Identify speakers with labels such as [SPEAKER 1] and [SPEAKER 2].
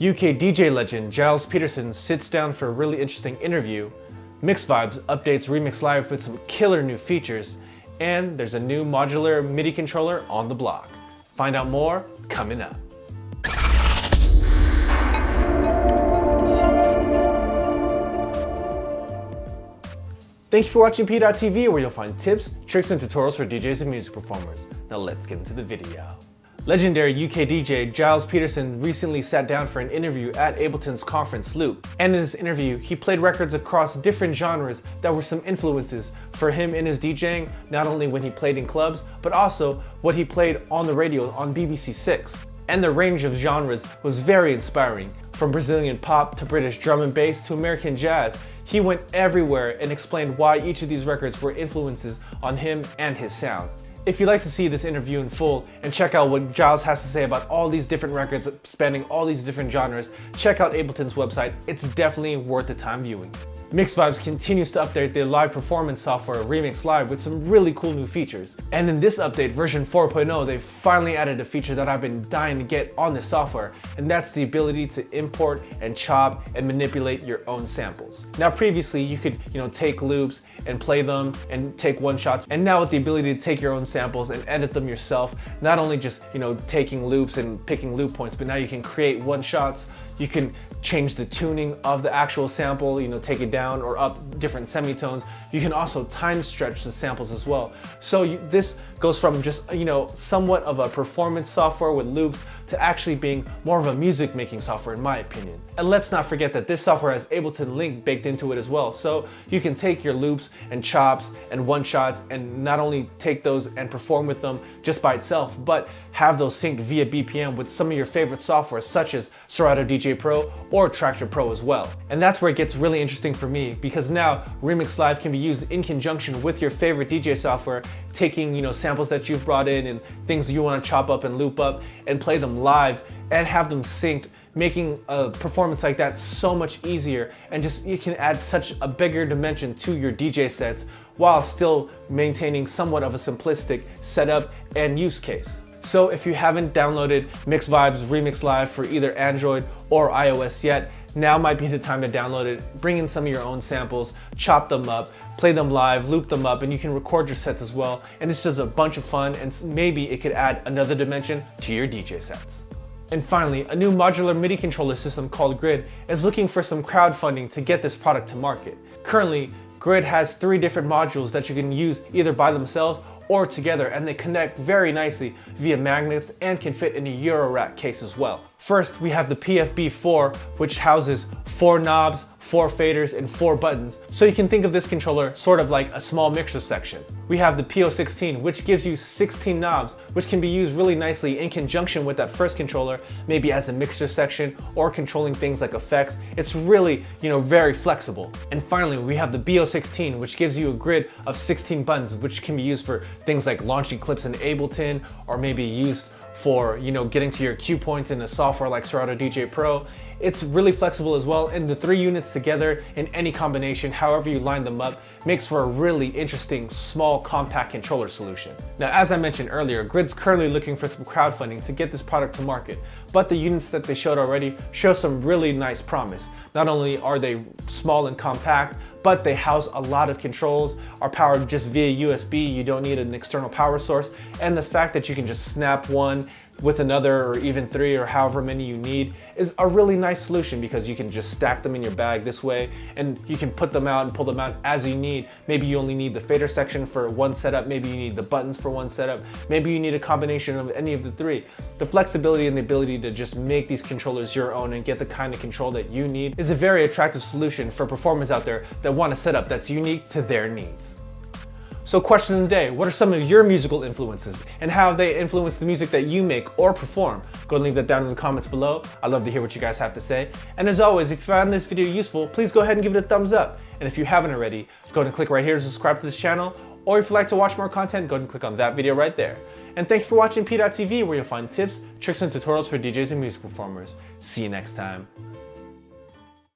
[SPEAKER 1] UK DJ legend Gilles Peterson sits down for a really interesting interview, Mixvibes updates Remixlive with some killer new features, and there's a new modular MIDI controller on the block. Find out more coming up. Thank you for watching PDot TV, where you'll find tips, tricks, and tutorials for DJs and music performers. Now let's get into the video. Legendary UK DJ Gilles Peterson recently sat down for an interview at Ableton's conference Loop. And in this interview, he played records across different genres that were some influences for him in his DJing, not only when he played in clubs, but also what he played on the radio on BBC 6. And the range of genres was very inspiring. From Brazilian pop to British drum and bass to American jazz, he went everywhere and explained why each of these records were influences on him and his sound. If you'd like to see this interview in full and check out what Gilles has to say about all these different records spanning all these different genres, check out Ableton's website. It's definitely worth the time viewing. Mixvibes continues to update their live performance software Remixlive with some really cool new features. And in this update, version 4.0, they finally added a feature that I've been dying to get on this software, and that's the ability to import and chop and manipulate your own samples. Now previously you could, take loops and play them and take one shots, and now with the ability to take your own samples and edit them yourself, not only just taking loops and picking loop points, but now you can create one shots. You can change the tuning of the actual sample, take it down or up different semitones. You can also time stretch the samples as well. So this goes from just somewhat of a performance software with loops to actually being more of a music making software, in my opinion. And let's not forget that this software has Ableton Link baked into it as well. So you can take your loops and chops and one shots and not only take those and perform with them just by itself, but have those synced via BPM with some of your favorite software such as Serato DJ Pro or Tractor Pro as well. And that's where it gets really interesting for me, because now Remixlive can be used in conjunction with your favorite DJ software, taking samples that you've brought in and things you want to chop up and loop up and play them live and have them synced, making a performance like that so much easier, and just you can add such a bigger dimension to your DJ sets while still maintaining somewhat of a simplistic setup and use case. So if you haven't downloaded Mixvibes Remixlive for either Android or iOS yet, now might be the time to download it, bring in some of your own samples, chop them up, play them live, loop them up, and you can record your sets as well. And it's just a bunch of fun, and maybe it could add another dimension to your DJ sets. And finally, a new modular MIDI controller system called Grid is looking for some crowdfunding to get this product to market. Currently, Grid has 3 different modules that you can use either by themselves or together, and they connect very nicely via magnets and can fit in a Eurorack case as well. First, we have the PFB4, which houses 4 knobs, 4 faders, and 4 buttons, so you can think of this controller sort of like a small mixer section. We have the PO16, which gives you 16 knobs, which can be used really nicely in conjunction with that first controller, maybe as a mixer section or controlling things like effects. It's really, very flexible. And finally, we have the BO16, which gives you a grid of 16 buttons, which can be used for things like launching clips in Ableton, or maybe used for getting to your cue points in a software like Serato DJ Pro. It's really flexible as well, and the 3 units together in any combination, however you line them up, makes for a really interesting, small, compact controller solution. Now, as I mentioned earlier, Grid's currently looking for some crowdfunding to get this product to market, but the units that they showed already show some really nice promise. Not only are they small and compact, but they house a lot of controls, are powered just via USB, you don't need an external power source, and the fact that you can just snap one with another or even 3 or however many you need is a really nice solution, because you can just stack them in your bag this way and you can put them out and pull them out as you need. Maybe you only need the fader section for one setup, maybe you need the buttons for one setup, maybe you need a combination of any of the 3. The flexibility and the ability to just make these controllers your own and get the kind of control that you need is a very attractive solution for performers out there that want a setup that's unique to their needs. So question of the day, what are some of your musical influences and how have they influenced the music that you make or perform? Go and leave that down in the comments below. I'd love to hear what you guys have to say. And as always, if you found this video useful, please go ahead and give it a thumbs up. And if you haven't already, go ahead and click right here to subscribe to this channel. Or if you'd like to watch more content, go ahead and click on that video right there. And thank you for watching PDot TV, where you'll find tips, tricks, and tutorials for DJs and music performers. See you next time.